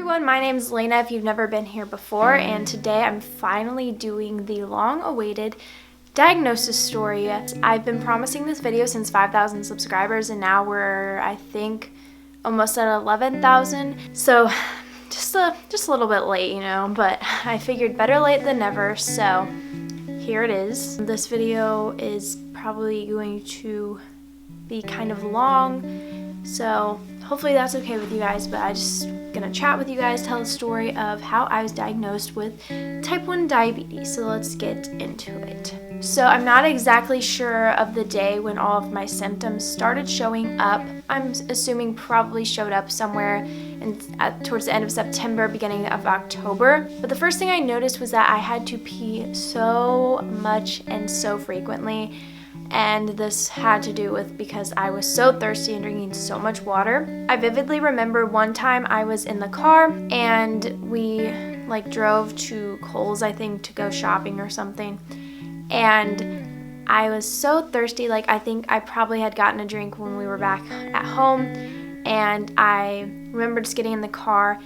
everyone, my name is Laina if you've never been here before, and today I'm finally doing the long-awaited diagnosis story. I've been promising this video since 5,000 subscribers and now we're, I think, almost at 11,000. So just a little bit late, but I figured better late than never, so here it is. This video is probably going to be kind of long, so hopefully that's okay with you guys, but I'm just gonna chat with you guys, tell the story of how I was diagnosed with type 1 diabetes. So let's get into it. So I'm not exactly sure of the day when all of my symptoms started showing up. I'm assuming probably showed up somewhere towards the end of September, beginning of October. But the first thing I noticed was that I had to pee so much and so frequently. And this had to do with because I was so thirsty and drinking so much water. I vividly remember one time I was in the car and we drove to Kohl's, I think, to go shopping or something. And I was so thirsty, I think I probably had gotten a drink when we were back at home. And I remember just getting in the car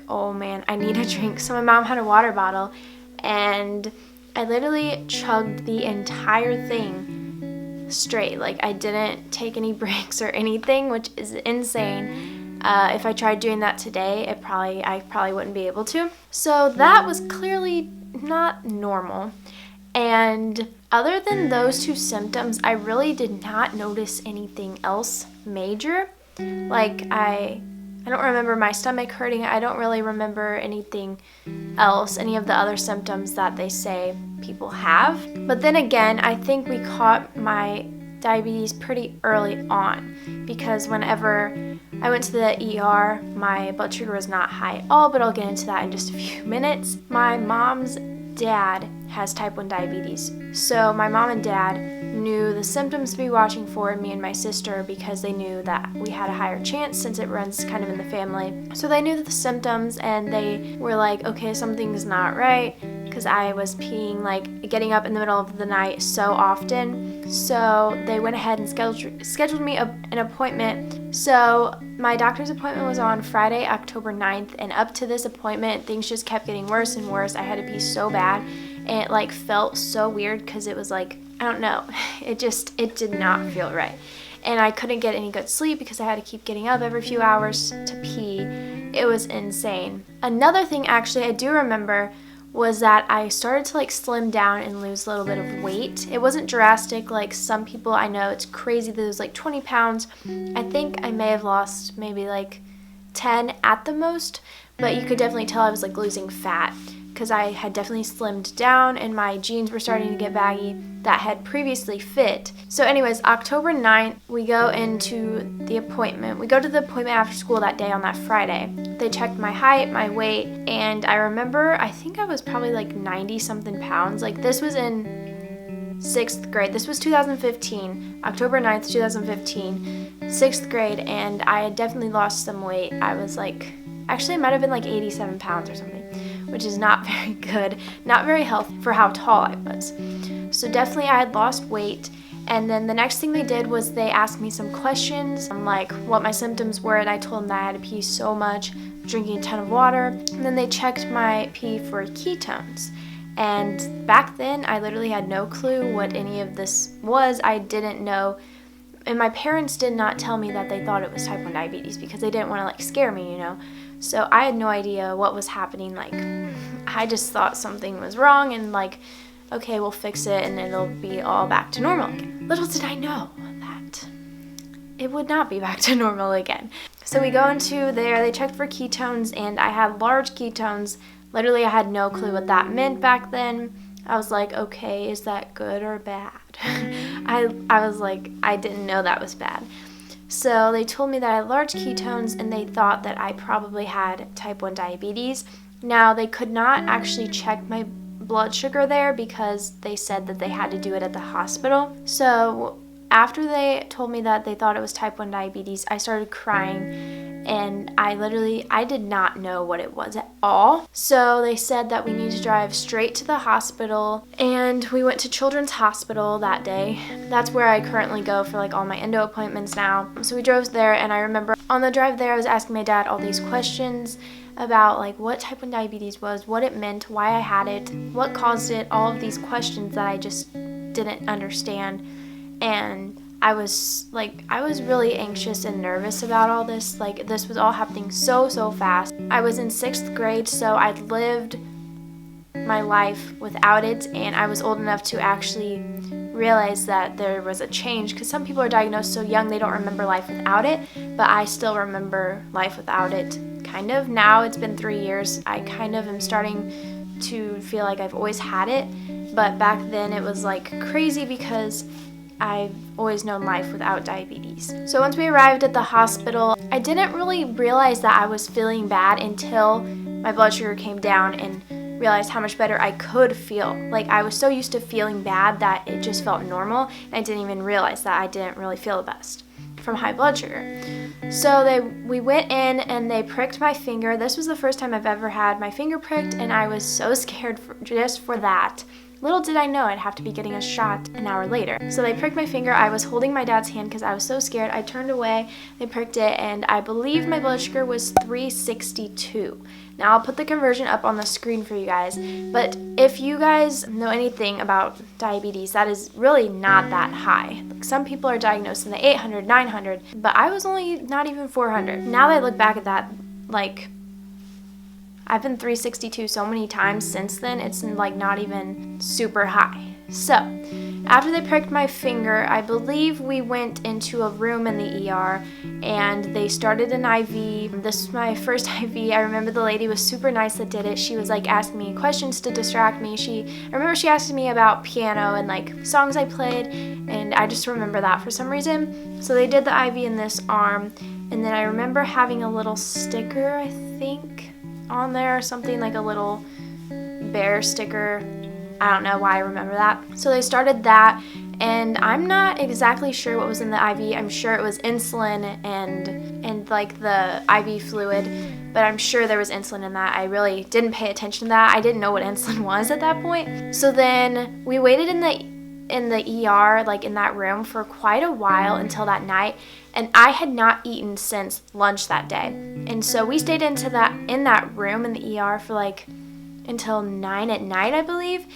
oh man, I need a drink. So my mom had a water bottle and I literally chugged the entire thing straight. I didn't take any breaks or anything, which is insane. If I tried doing that today, I probably wouldn't be able to. So that was clearly not normal. And other than those two symptoms, I really did not notice anything else major. I don't remember my stomach hurting. I don't really remember anything else, any of the other symptoms that they say people have. But then again, I think we caught my diabetes pretty early on because whenever I went to the ER, my blood sugar was not high at all, but I'll get into that in just a few minutes. My mom's dad has type 1 diabetes. So my mom and dad knew the symptoms to be watching for me and my sister because they knew that we had a higher chance since it runs kind of in the family. So they knew the symptoms and they were like, okay, something's not right because I was peeing, getting up in the middle of the night so often. So they went ahead and scheduled me an appointment. So my doctor's appointment was on Friday, October 9th, and up to this appointment, things just kept getting worse and worse. I had to pee so bad, and it felt so weird because it was I don't know, it did not feel right. And I couldn't get any good sleep because I had to keep getting up every few hours to pee. It was insane. Another thing actually I do remember was that I started to slim down and lose a little bit of weight. It wasn't drastic like some people I know. It's crazy that it was 20 pounds. I think I may have lost maybe 10 at the most, but you could definitely tell I was losing fat because I had definitely slimmed down and my jeans were starting to get baggy that had previously fit. So anyways, October 9th, we go into the appointment. We go to the appointment after school that day on that Friday. They checked my height, my weight, and I remember, I think I was probably 90 something pounds. This was in 6th grade. This was 2015, October 9th, 2015, 6th grade, and I had definitely lost some weight. I was actually it might have been 87 pounds or something, which is not very good, not very healthy for how tall I was. So definitely I had lost weight. And then the next thing they did was they asked me some questions, what my symptoms were, and I told them that I had to pee so much, drinking a ton of water. And then they checked my pee for ketones. And back then, I literally had no clue what any of this was. I didn't know. And my parents did not tell me that they thought it was type 1 diabetes because they didn't want to scare me, So I had no idea what was happening. I just thought something was wrong and okay, we'll fix it and it'll be all back to normal again. Little did I know that it would not be back to normal again. So we go into there, they checked for ketones, and I had large ketones. Literally, I had no clue what that meant back then. I was okay, is that good or bad? I was I didn't know that was bad. So they told me that I had large ketones, and they thought that I probably had type 1 diabetes. Now, they could not actually check my blood sugar there because they said that they had to do it at the hospital. So after they told me that they thought it was type 1 diabetes, I started crying and I did not know what it was at all. So they said that we need to drive straight to the hospital, and we went to Children's Hospital that day. That's where I currently go for all my endo appointments now. So we drove there, and I remember On the drive there, I was asking my dad all these questions about like what type 1 diabetes was, what it meant, why I had it, what caused it, all of these questions that I just didn't understand. And I was really anxious and nervous about all this. Like, this was all happening so fast. I was in 6th grade, so I'd lived my life without it, and I was old enough to actually realize that there was a change, because some people are diagnosed so young they don't remember life without it, but I still remember life without it, kind of. Now it's been 3 years, I kind of am starting to feel like I've always had it, but back then it was like crazy because I've always known life without diabetes. So once we arrived at the hospital, I didn't really realize that I was feeling bad until my blood sugar came down and realized how much better I could feel. Like, I was so used to feeling bad that it just felt normal, and I didn't even realize that I didn't really feel the best from high blood sugar. So we went in and they pricked my finger. This was the first time I've ever had my finger pricked, and I was so scared just for that. Little did I know I'd have to be getting a shot an hour later. So they pricked my finger. I was holding my dad's hand because I was so scared. I turned away, they pricked it, and I believe my blood sugar was 362. Now I'll put the conversion up on the screen for you guys, but if you guys know anything about diabetes, that is really not that high. Like, some people are diagnosed in the 800, 900, but I was only not even 400. Now that I look back at that, like, I've been 362 so many times since then, it's like not even super high. So after they pricked my finger, I believe we went into a room in the ER and they started an IV. This was my first IV. I remember the lady was super nice that did it. She was like asking me questions to distract me. I remember she asked me about piano and like songs I played, and I just remember that for some reason. So they did the IV in this arm, and then I remember having a little sticker, I think, on there, or something, like a little bear sticker. I don't know why I remember that. So they started that, and I'm not exactly sure what was in the IV. I'm sure it was insulin and like the IV fluid, but I'm sure there was insulin in that. I really didn't pay attention to that. I didn't know what insulin was at that point. So then we waited in the ER, like in that room, for quite a while until that night, and I had not eaten since lunch that day. And so we stayed in that room in the ER for like until 9 at night, I believe.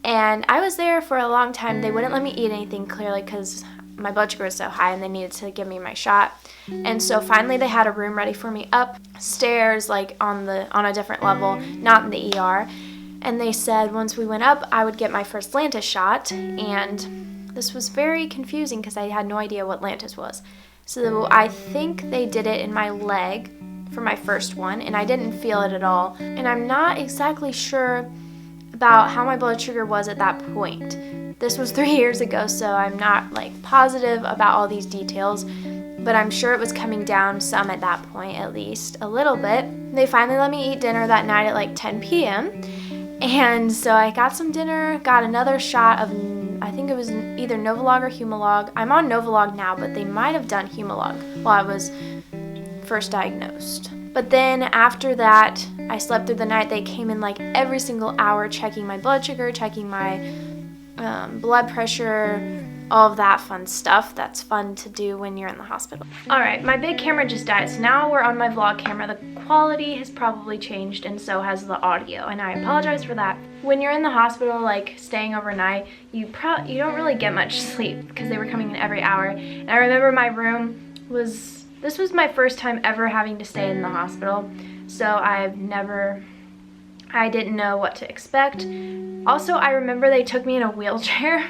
And I was there for a long time. They wouldn't let me eat anything, clearly, because my blood sugar was so high and they needed to give me my shot. And so finally they had a room ready for me upstairs, like on a different level, not in the ER. And they said once we went up, I would get my first Lantus shot. And this was very confusing because I had no idea what Lantus was. So I think they did it in my leg for my first one, and I didn't feel it at all. And I'm not exactly sure about how my blood sugar was at that point. This was 3 years ago, so I'm not like positive about all these details, but I'm sure it was coming down some at that point, at least a little bit. They finally let me eat dinner that night at like 10 p.m. And so I got some dinner, got another shot of, I think it was either Novolog or Humalog. I'm on Novolog now, but they might have done Humalog while I was first diagnosed. But then after that, I slept through the night. They came in like every single hour, checking my blood sugar, checking my blood pressure, all of that fun stuff that's fun to do when you're in the hospital. Alright, my big camera just died, so now we're on my vlog camera. The quality has probably changed, and so has the audio, and I apologize for that. When you're in the hospital, like staying overnight, you don't really get much sleep because they were coming in every hour. And I remember my room this was my first time ever having to stay in the hospital, so I didn't know what to expect. Also, I remember they took me in a wheelchair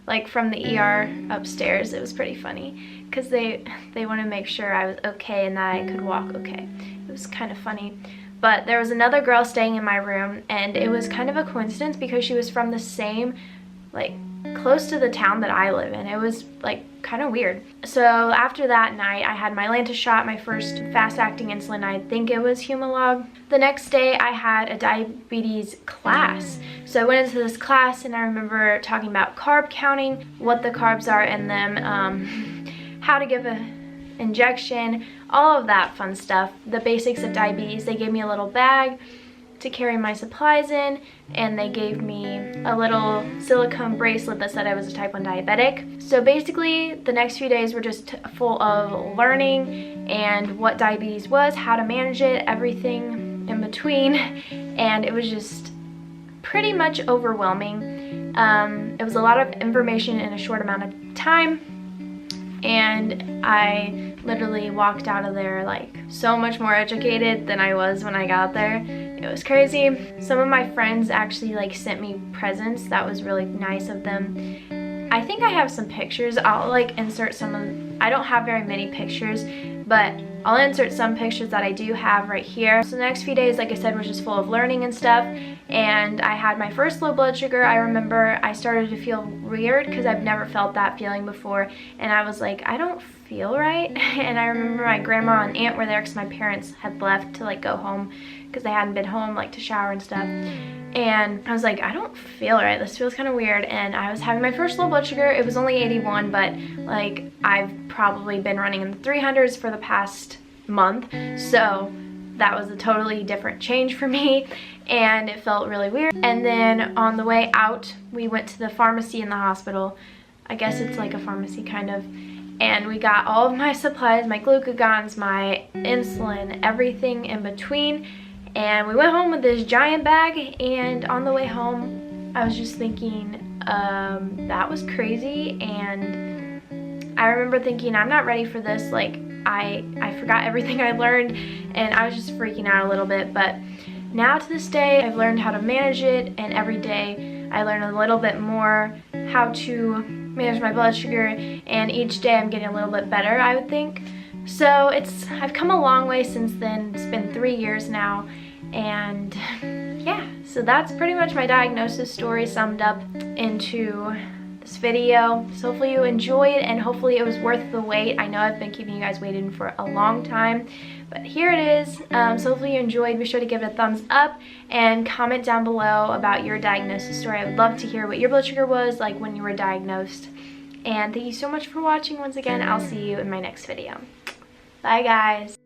like from the ER upstairs. It was pretty funny because they wanted to make sure I was okay and that I could walk okay. It was kind of funny. But there was another girl staying in my room, and it was kind of a coincidence because she was from the same, like, close to the town that I live in. It was like kind of weird. So after that night, I had my Lantus shot, my first fast-acting insulin. I think it was Humalog. The next day, I had a diabetes class. So I went into this class, and I remember talking about carb counting, what the carbs are in them, how to give an injection, all of that fun stuff, the basics of diabetes. They gave me a little bag to carry my supplies in, and they gave me a little silicone bracelet that said I was a type 1 diabetic. So basically the next few days were just full of learning and what diabetes was, how to manage it, everything in between, and it was just pretty much overwhelming. It was a lot of information in a short amount of time, and I literally walked out of there like so much more educated than I was when I got there. It was crazy. Some of my friends actually like sent me presents. That was really nice of them. I think I have some pictures. I'll like insert some of, I don't have very many pictures, but I'll insert some pictures that I do have right here. So the next few days, like I said, was just full of learning and stuff, and I had my first low blood sugar. I remember I started to feel weird because I've never felt that feeling before, and I was like, I don't feel right. And I remember my grandma and aunt were there because my parents had left to like go home because they hadn't been home like to shower and stuff. And I was like, I don't feel right, this feels kind of weird. And I was having my first low blood sugar. It was only 81, but like I've probably been running in the 300s for the past month, so that was a totally different change for me, and it felt really weird. And then on the way out, we went to the pharmacy in the hospital. I guess it's like a pharmacy kind of, and we got all of my supplies, my glucagons, my insulin, everything in between. And we went home with this giant bag, and on the way home, I was just thinking, that was crazy. And I remember thinking, I'm not ready for this. Like, I forgot everything I learned, and I was just freaking out a little bit. But now to this day, I've learned how to manage it, and every day I learn a little bit more how to manage my blood sugar, and each day I'm getting a little bit better, I would think. So I've come a long way since then. It's been 3 years now, and yeah, so that's pretty much my diagnosis story summed up into this video. So hopefully you enjoyed, and hopefully it was worth the wait. I know I've been keeping you guys waiting for a long time, but here it is. So hopefully you enjoyed. Be sure to give it a thumbs up and comment down below about your diagnosis story. I would love to hear what your blood sugar was like when you were diagnosed. And thank you so much for watching once again. I'll see you in my next video. Bye guys.